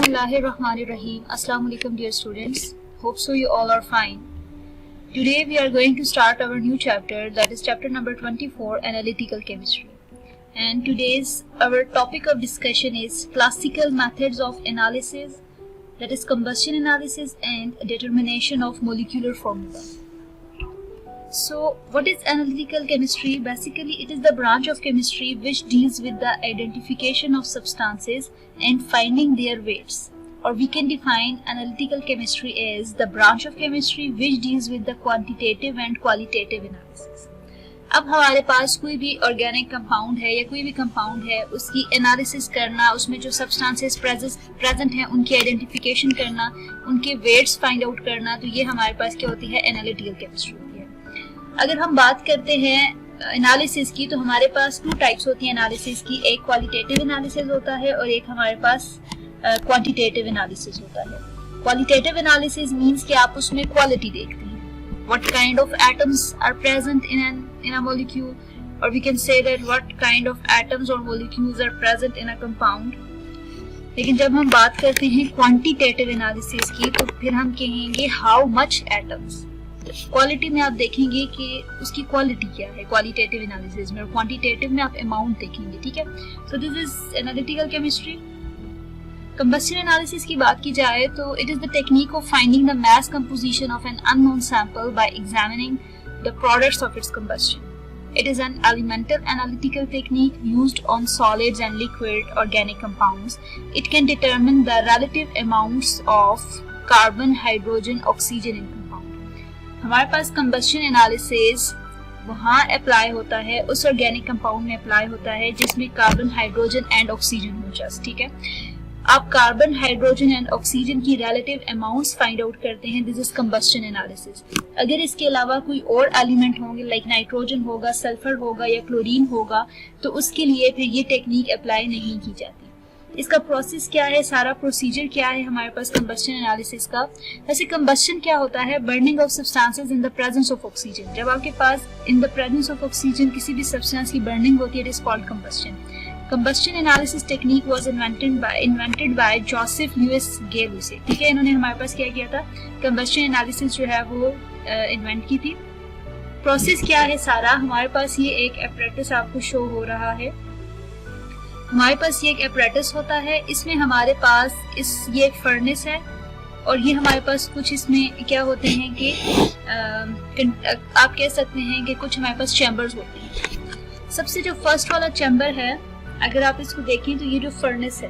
Bismillahirrahmanirrahim. Assalamu alaikum dear students. Hope so you all are fine. Today we are going to start our new chapter, that is chapter number 24, Analytical Chemistry. And today's our topic of discussion is classical methods of analysis, that is combustion analysis and determination of molecular formula. So what is analytical chemistry? Basically it is the branch of chemistry which deals with the identification of substances and finding their weights. Or we can define analytical chemistry as the branch of chemistry which deals with the quantitative and qualitative analysis. अब हमारे पास कोई भी organic compound है या कोई भी compound है, उसकी एनालिसिस करना, उसमें जो सब्सटेंसेस प्रेजेंट हैं उनकी आइडेंटिफिकेशन करना, उनके वेट्स फाइंड आउट करना, तो ये हमारे पास क्या होती है? एनालिटिकल केमिस्ट्री होती है। अगर हम बात करते हैं एनालिसिस की, तो हमारे पास टू टाइप्स होती हैं एनालिसिस की। एक क्वालिटेटिव एनालिसिस होता है और एक हमारे पास क्वांटिटेटिव एनालिसिस होता है। क्वालिटेटिव एनालिसिस मींस कि आप उसमें क्वालिटी देखते हैं, what kind of atoms are present in a molecule, और we can say that what kind of atoms और molecules are present in a compound. लेकिन जब हम बात करते हैं क्वांटिटेटिव एनालिसिस की, तो फिर हम कहेंगे हाउ मच एटम्स। क्वालिटी में आप देखेंगे कि उसकी क्वालिटी क्या है क्वालिटेटिव एनालिसिस में, और क्वांटिटेटिव में आप अमाउंट देखेंगे। ठीक है, सो this is analytical chemistry. Combustion analysis की बात की जाए तो it is the technique of finding the mass composition of an unknown sample bye examining the products of its combustion. It is an elemental analytical technique used on solids and liquid organic compounds. It can determine the relative amounts of carbon, hydrogen, oxygen in compound. हमारे पास combustion analysis वहाँ apply होता है, उस organic compound में apply होता है जिसमें carbon, hydrogen and oxygen हो जस्ट। ठीक है, आप कार्बन, हाइड्रोजन एंड ऑक्सीजन की रिलेटिव अमाउंट्स फाइंड आउट करते हैं, दिस इज कंबस्शन एनालिसिस। अगर इसके अलावा कोई और एलिमेंट होंगे, लाइक नाइट्रोजन होगा, सल्फर होगा या क्लोरीन होगा, तो उसके लिए फिर ये टेक्निक अप्लाई नहीं की जाती। इसका प्रोसेस क्या है, सारा प्रोसीजर क्या है हमारे पास कंबस्शन एनालिसिस का? वैसे कंबस्शन क्या होता है? Burning of substances in the presence of oxygen. जब आपके पास in the presence of oxygen किसी भी सब्सटेंस की बर्निंग होती है, it is called combustion. Combustion analysis technique was invented by Joseph Louis Gay Lussac. ठीक है, इन्होंने हमारे पास क्या किया था? कंबस्शन एनालिसिस जो है वो इन्वेंट की थी। प्रोसेस क्या है सारा? हमारे पास ये एक एपरेटस आपको शो हो रहा है। हमारे पास ये एक एपरेटस होता है, इसमें हमारे पास ये एक फर्नेस है, और ये हमारे पास कुछ इसमें क्या होते हैं कि आप कह सकते हैं कि कुछ हमारे पास चैम्बर्स होते हैं। सबसे जो फर्स्ट वाला चैम्बर है, अगर आप इसको देखें तो ये जो फर्नेस है,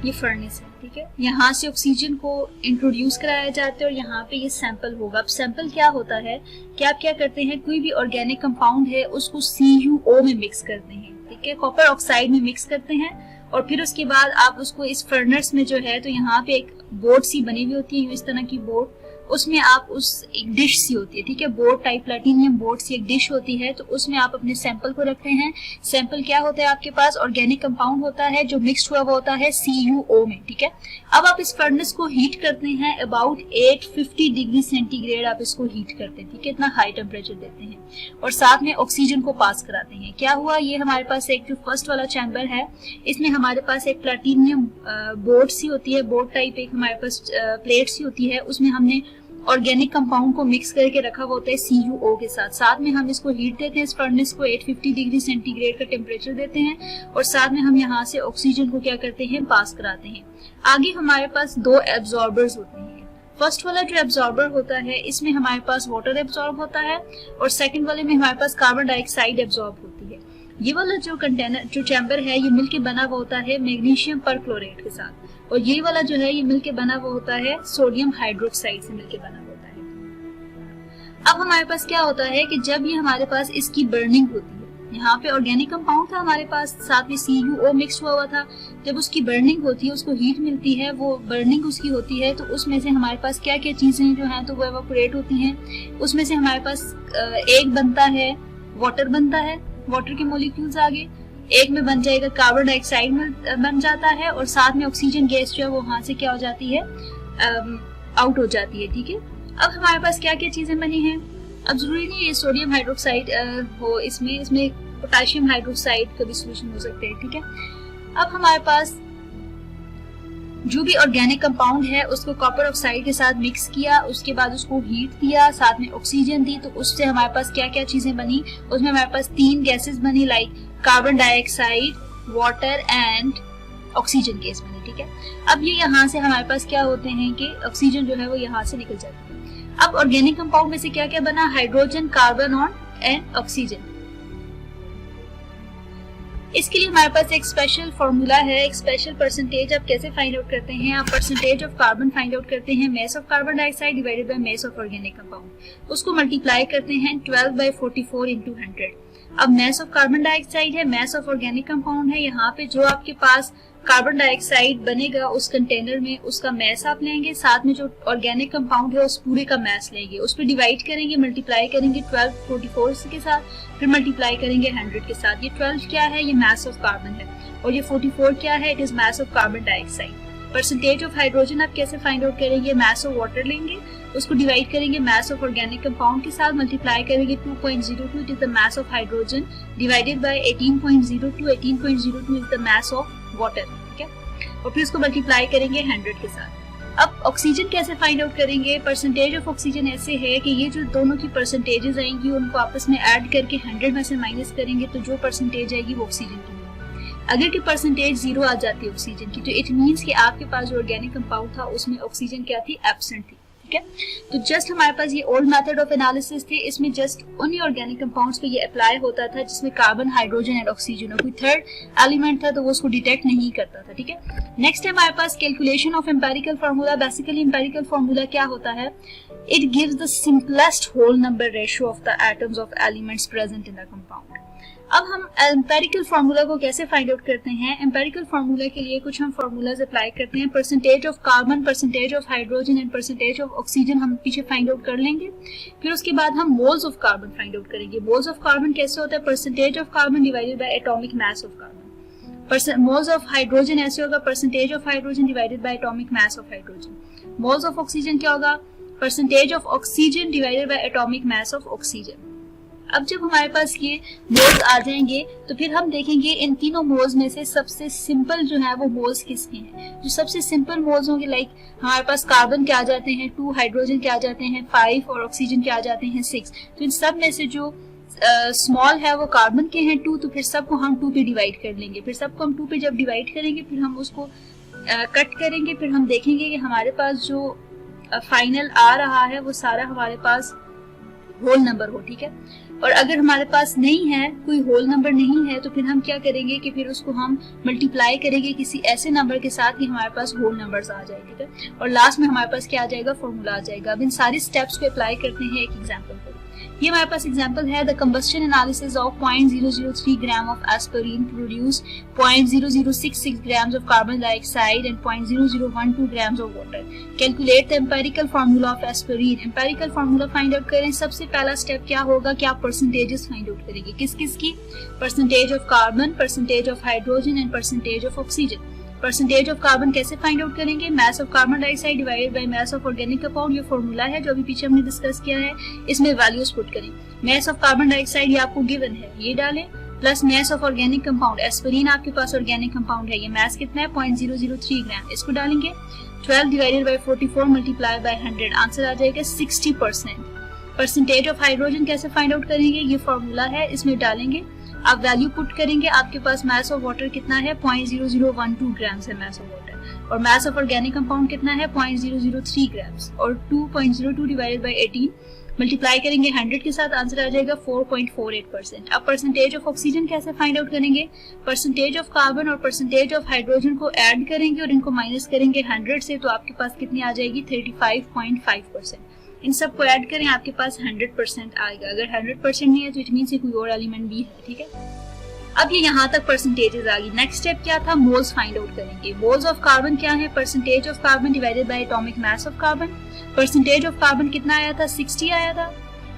ये फर्नेस है। ठीक है, यहाँ से ऑक्सीजन को इंट्रोड्यूस कराया जाता है और यहाँ पे ये सैंपल होगा। अब सैंपल क्या होता है कि आप क्या करते हैं, कोई भी ऑर्गेनिक कंपाउंड है उसको CuO में मिक्स करते हैं। ठीक है, कॉपर ऑक्साइड में मिक्स करते हैं, और फिर उसके बाद आप उसको इस फर्नेस में जो है, तो यहाँ पे एक बोर्ड सी बनी हुई होती है, इस तरह की बोर्ड, उसमें आप उस एक डिश सी होती है। ठीक है, बोर्ड टाइप प्लैटिनियम बोर्ड सी एक डिश होती है, तो उसमें आप अपने सैंपल को रखते हैं। सैंपल क्या होता है आपके पास? ऑर्गेनिक कंपाउंड होता है जो मिक्स्ड हुआ होता है CuO में। ठीक है, अब आप इस फर्नेस को हीट करते हैं, अबाउट 850 डिग्री सेंटीग्रेड आप इसको हीट करते हैं। ठीक है, इतना हाई टेम्परेचर देते हैं, और साथ में ऑक्सीजन को पास कराते हैं। क्या हुआ, ये हमारे पास एक जो फर्स्ट वाला चैम्बर है, इसमें हमारे पास एक प्लैटिनियम बोर्ड सी होती है, बोर्ड टाइप एक हमारे पास प्लेट सी होती है, उसमें हमने ऑर्गेनिक कंपाउंड को मिक्स करके रखा होता है CuO के साथ। साथ में हम इसको हीट देते हैं, इस फर्नेस को 850 डिग्री सेंटीग्रेड का टेम्परेचर देते हैं, और साथ में हम यहाँ से ऑक्सीजन को क्या करते हैं? पास कराते हैं। आगे हमारे पास दो एब्जॉर्बर्स होते हैं। फर्स्ट वाला जो एब्जॉर्बर होता है, इसमें हमारे पास वाटर एब्जॉर्ब होता है, और सेकंड वाले में हमारे पास कार्बन डाइऑक्साइड एब्जॉर्ब होती है। ये वाला जो कंटेनर जो चैम्बर है, ये मिलके बना हुआ होता है मैग्नीशियम परक्लोरेट के साथ, और ये वाला जो है ये मिलके बना हुआ होता है सोडियम हाइड्रोक्साइड से मिलके बना हुआ होता है। अब हमारे पास क्या होता है कि जब ये हमारे पास इसकी बर्निंग होती है, यहाँ पे ऑर्गेनिक कंपाउंड था हमारे पास, साथ में CuO मिक्स हुआ था, जब उसकी बर्निंग होती है, उसको हीट मिलती है, वो बर्निंग उसकी होती है, तो उसमें से हमारे पास क्या क्या चीजें जो हैं तो वो एवापोरेट होती हैं। उसमें से हमारे पास एक बनता है वाटर बनता है, वाटर के मॉलिक्यूल्स आगे, एक में बन जाएगा कार्बन डाइऑक्साइड में बन जाता है, और साथ में ऑक्सीजन गैस जो है वो वहां से क्या हो जाती है? आउट हो जाती है। ठीक है, अब हमारे पास क्या क्या चीजें बनी हैं? अब जरूरी नहीं ये सोडियम हाइड्रोक्साइड हो, इसमें पोटेशियम हाइड्रोक्साइड का भी सोल्यूशन हो सकते हैं। ठीक है, अब हमारे पास जो भी ऑर्गेनिक कंपाउंड है उसको कॉपर ऑक्साइड के साथ मिक्स किया, उसके बाद उसको हीट दिया, साथ में ऑक्सीजन दी, तो उससे हमारे पास क्या क्या चीजें बनी, उसमें हमारे पास 3 गैसेस बनी, like carbon dioxide, water and oxygen gas बनी। ठीक है, अब ये यहाँ से हमारे पास क्या होते हैं कि ऑक्सीजन जो है वो यहाँ से निकल जाती है। अब ऑर्गेनिक कंपाउंड में से क्या क्या बना, हाइड्रोजन, कार्बन और एंड ऑक्सीजन। इसके लिए हमारे पास एक स्पेशल फॉर्मूला है, एक स्पेशल परसेंटेज आप कैसे फाइंड आउट करते हैं, आप percentage of carbon find out करते हैं, mass of carbon dioxide divided by mass of organic compound, उसको मल्टीप्लाई करते हैं 12/44 into 100। अब मास ऑफ कार्बन डाइऑक्साइड है, मास ऑफ ऑर्गेनिक कंपाउंड है, यहाँ पे जो आपके पास कार्बन डाइऑक्साइड बनेगा उस कंटेनर में उसका मास आप लेंगे, साथ में जो ऑर्गेनिक कंपाउंड है उस पूरे का मास लेंगे, उस पर डिवाइड करेंगे, मल्टीप्लाई करेंगे 1244 के साथ, फिर मल्टीप्लाई करेंगे 100 के साथ। ये 12 क्या है, ये मास ऑफ कार्बन है, और ये 44 क्या है, it is mass of carbon dioxide. Percentage of hydrogen आप कैसे फाइंड आउट करेंगे, मास ऑफ वाटर लेंगे, उसको डिवाइड करेंगे मास ऑफ ऑर्गेनिक कंपाउंड के साथ, मल्टीप्लाई करेंगे 2.02, it is the mass of hydrogen, divided by 18.02, 18.02 is the mass of water. ठीक है, और फिर उसको मल्टीप्लाई करेंगे 100 के साथ। अब ऑक्सीजन कैसे फाइंड आउट करेंगे, परसेंटेज ऑफ ऑक्सीजन ऐसे है कि ये जो दोनों की परसेंटेजेस आएंगी उनको आपस में ऐड करके 100 में से माइनस करेंगे, तो जो परसेंटेज आएगी वो ऑक्सीजन की होगी। अगर की परसेंटेज 0 आ जाती है ऑक्सीजन की, तो इट मीन्स कि आपके पास जो ऑर्गेनिक कंपाउंड था उसमें ऑक्सीजन क्या थी, एब्सेंट थी। ठीक है, तो जस्ट हमारे पास ये ओल्ड मेथड ऑफ एनालिसिस थे, इसमें जस्ट उन्हीं ऑर्गेनिक कंपाउंड्स पे ये अप्लाई होता था जिसमें कार्बन, हाइड्रोजन एंड ऑक्सीजन और कोई थर्ड एलिमेंट था तो वो उसको डिटेक्ट नहीं करता था। ठीक है, नेक्स्ट है हमारे पास calculation of empirical formula. Basically empirical formula क्या होता है, it gives the simplest whole number ratio of the atoms of elements present in the compound. अब हम एम्पेरिकल फार्मूला को कैसे फाइंड आउट करते हैं, एम्पेरिकल फार्मूला के लिए कुछ हम फार्मूलाज अप्लाई करते हैं, percentage of carbon, percentage of hydrogen and percentage of oxygen हम पीछे फाइंड आउट कर लेंगे, फिर उसके बाद हम moles of carbon find out करेंगे। मोल्स ऑफ कार्बन कैसे होता है, percentage of carbon divided by atomic mass of carbon. Moles of hydrogen ऐसे होगा, percentage of hydrogen divided by atomic mass of hydrogen. Moles of oxygen क्या होगा, percentage of oxygen divided by atomic mass of oxygen. अब जब हमारे पास ये moles आ जाएंगे तो फिर हम देखेंगे इन तीनों मोल्स में से सबसे सिंपल जो है वो मोल्स किसके हैं। जो सबसे सिंपल मोल्स होंगे, लाइक हमारे पास कार्बन के आ जाते हैं 2, हाइड्रोजन के आ जाते हैं 5 और ऑक्सीजन के आ जाते हैं 6। तो इन सब में से जो स्मॉल है वो कार्बन के हैं 2, तो फिर सबको हम 2 पे डिवाइड कर लेंगे। फिर सबको हम 2 पे जब डिवाइड करेंगे फिर हम उसको कट करेंगे, फिर हम देखेंगे कि हमारे पास जो फाइनल आ रहा है वो सारा हमारे पास होल नंबर हो। ठीक है, और अगर हमारे पास नहीं है, कोई होल नंबर नहीं है, तो फिर हम क्या करेंगे कि फिर उसको हम मल्टीप्लाई करेंगे किसी ऐसे नंबर के साथ कि हमारे पास होल नंबर्स आ जाए। ठीक है, और लास्ट में हमारे पास क्या आ जाएगा, फॉर्मूला आ जाएगा। अब इन सारी स्टेप्स को अप्लाई करते हैं एक एग्जांपल पर। ये हमारे पास एग्जांपल है, the combustion analysis of 0.003 gram of aspirin produce 0.0066 grams of carbon dioxide and 0.0012 grams of water. Calculate the empirical formula of aspirin. Empirical formula find out करें। सबसे पहला स्टेप क्या होगा कि आप परसेंटेजेस फाइंड आउट करेंगे, किस किस की, percentage of carbon, percentage of hydrogen and percentage of oxygen. Percentage of carbon कैसे फाइंड आउट करेंगे, mass of carbon dioxide divided by mass of organic compound. ये फॉर्मूला है जो अभी पीछे हमने डिस्कस किया है, इसमें वैल्यूज पुट करें। मास ऑफ कार्बन डाइऑक्साइड ये आपको गिवन है, ये डालें, plus mass of organic compound, aspirin आपके पास ऑर्गेनिक कंपाउंड है, ये मास कितना है 0.003 ग्राम, इसको डालेंगे। 12 divided by 44 multiply by 100, answer आ जाएगा 60%। परसेंटेज ऑफ हाइड्रोजन कैसे फाइंड आउट करेंगे, ये फॉर्मूला है, इसमें डालेंगे, आप वैल्यू पुट करेंगे। आपके पास मास ऑफ वाटर कितना है 0.0012 ग्राम्स है मास ऑफ वाटर, और मास ऑफ ऑर्गेनिक कंपाउंड कितना है 0.003 ग्राम्स, और 2.02 डिवाइडेड बाय 18 मल्टीप्लाई करेंगे 100 के साथ, आंसर आ जाएगा 4.48%। अब परसेंटेज ऑफ ऑक्सीजन कैसे फाइंड आउट करेंगे, परसेंटेज ऑफ कार्बन और परसेंटेज ऑफ हाइड्रोजन को ऐड करेंगे और इनको माइनस करेंगे 100 से, तो आपके पास कितनी आ जाएगी 35.5%। इन सब को ऐड करें, आपके पास 100% आएगा। अगर 100% नहीं है तो इट मींस कोई और एलिमेंट भी है। ठीक है, अब ये यहाँ तक परसेंटेजेस आ गई। नेक्स्ट स्टेप क्या था, मोल्स फाइंड आउट करेंगे। मोल्स ऑफ कार्बन क्या है, percentage of carbon divided by atomic mass of carbon. Percentage of carbon कितना आया था 60 आया था,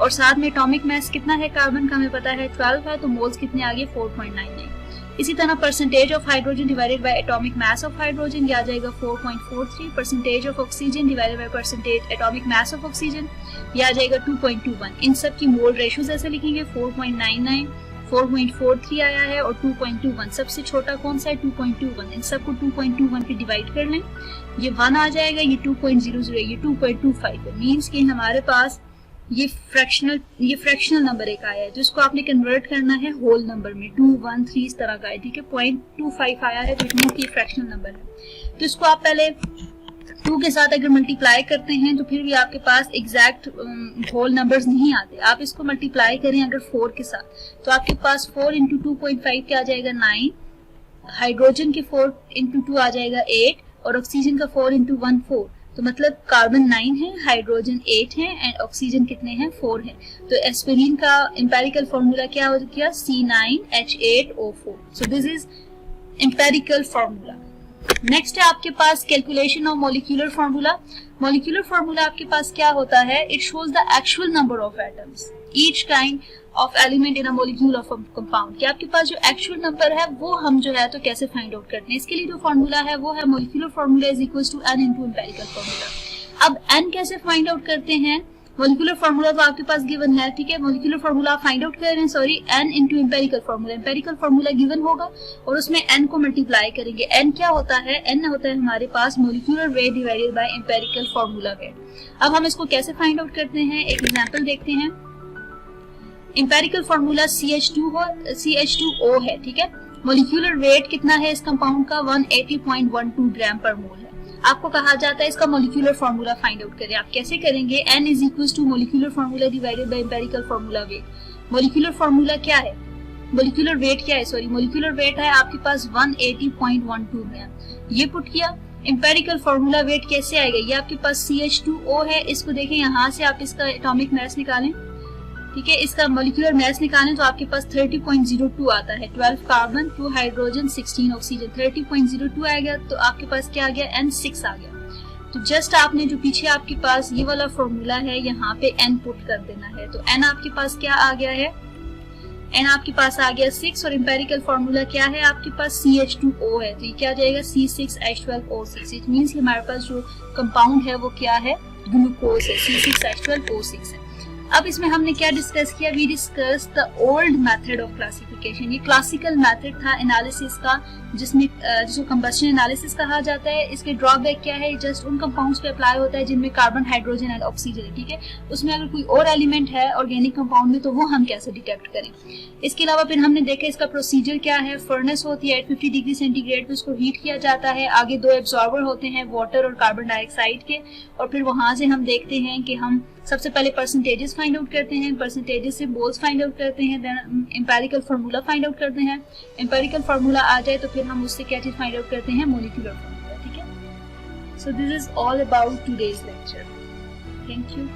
और साथ में एटॉमिक मास कितना है कार्बन का हमें पता है 12 है, तो मोल्स कितने आ गए 4.99। इसी तरह percentage of hydrogen divided by atomic mass of hydrogen, ये आ जाएगा 4.43। Percentage of oxygen divided by percentage atomic mass of oxygen, ये आ जाएगा 2.21। इन सब की मोल रेशियोज ऐसे लिखेंगे 4.99, 4.43 आया है और 2.21 सबसे छोटा कौन सा है 2.21। इन सबको 2.21 पे डिवाइड कर लें, ये 1 आ जाएगा, ये 2.00 ये 2.25 है। मींस कि हमारे पास ये फ्रैक्शनल नंबर एक आया है, तो इसको आपने कन्वर्ट करना है होल नंबर में, 2, 1, 3 इस तरह का है, ठीक है। 0.25 आया है तो इट मींस कि फ्रैक्शनल नंबर है। तो इसको आप पहले 2 के साथ अगर मल्टीप्लाई करते हैं तो फिर भी आपके पास एग्जैक्ट होल नंबर्स नहीं आते। आप इसको मल्टीप्लाई करें अगर 4 के साथ तो आपके पास 4 इंटू 2.5 क्या आ जाएगा 9, हाइड्रोजन के 4 इंटू 2 आ जाएगा 8 और ऑक्सीजन का 4 इंटू 1 4। तो मतलब कार्बन 9 है, हाइड्रोजन 8 है एंड ऑक्सीजन कितने हैं 4 है। तो एस्पिरिन का एम्पेरिकल फॉर्मूला क्या हो गया C9H8O4। So this is empirical formula. Next है आपके पास calculation of molecular formula. Molecular formula आपके पास क्या होता है, it shows the actual number of atoms each kind of element in a molecule of a compound. कि आपके पास जो एक्चुअल नंबर है वो हम जो है तो कैसे फाइंड आउट करते हैं। इसके लिए जो फॉर्मूला है वो है molecular formula is equal to n into empirical formula. अब n कैसे फाइंड आउट करते हैं, मॉलिक्यूलर फॉर्मूला तो आपके पास गिवन है, ठीक है। मॉलिक्यूलर फॉर्मूला आप फाइंड आउट कर रहे हैं, sorry n into empirical formula. Empirical formula given होगा और उसमें n को मल्टीप्लाई करेंगे। n क्या होता है, n होता है हमारे पास molecular weight divided by empirical formula weight. अब हम इसको कैसे फाइंड आउट करते हैं, एक एग्जांपल देखते हैं। एम्पेरिकल फॉर्मूला CH2O है, ठीक है। मॉलिक्यूलर वेट कितना है इस कंपाउंड का 180.12 ग्राम पर मोल है। आपको कहा जाता है इसका मॉलिक्यूलर फॉर्मूला फाइंड आउट करें। आप कैसे करेंगे, n is equal to molecular formula divided by empirical formula weight. Molecular formula क्या है, मॉलिक्यूलर वेट क्या है, सॉरी मॉलिक्यूलर वेट है आपके पास 180.12 ग्राम। ये पुट किया। एम्पेरिकल फॉर्मूला वेट कैसे आएगा, ये आपके पास CH2O है, इसको देखें यहाँ से आप इसका एटॉमिक मास निकालें, ठीक है। इसका मॉलिक्यूलर मास निकालें तो आपके पास 30.02 आता है, 12 कार्बन 2 हाइड्रोजन 16 ऑक्सीजन, 30.02 आएगा तो आपके पास क्या आ गया N6 आ गया। तो जस्ट आपने जो पीछे आपके पास ये वाला फॉर्मूला है यहाँ पे N पुट कर देना है, तो N आपके पास क्या आ गया है, N आपके पास आ गया 6 और एम्पेरिकल फॉर्मूला क्या है आपके पास CH2O है, तो ये क्या आ जाएगा C6H12O6। इट मींस कि हमारे पास जो कंपाउंड है वो क्या है, ग्लूकोज है, C6H12O6 है। अब इसमें हमने क्या डिस्कस किया, we discuss the old method of classification. ये क्लासिकल मेथड था एनालिसिस का जिसको कंबस्शन एनालिसिस कहा जाता है। इसके ड्रॉबैक क्या है, जस्ट उन कंपाउंड्स पे अप्लाई होता है जिनमें कार्बन, हाइड्रोजन एंड ऑक्सीजन है, ठीक है। उसमें अगर कोई और एलिमेंट है ऑर्गेनिक कंपाउंड में तो वो हम कैसे डिटेक्ट करें। इसके अलावा फिर हमने देखा इसका प्रोसीजर क्या है। फर्नेस होती है 50 डिग्री सेंटीग्रेड पे, उसको हीट किया जाता है। आगे 2 एब्जॉर्बर होते हैं, वाटर और कार्बन डाइऑक्साइड के, और फिर वहां से हम देखते हैं कि हम सबसे पहले परसेंटेजेस फाइंड आउट करते हैं, परसेंटेजेस से मोल्स फाइंड आउट करते हैं, then empirical formula find out करते हैं। एम्पेरिकल फार्मूला आ जाए तो फिर हम उससे क्या चीज फाइंड आउट करते हैं, मॉलिक्यूलर फार्मूला, ठीक है। सो this is all about today's lecture. Thank you.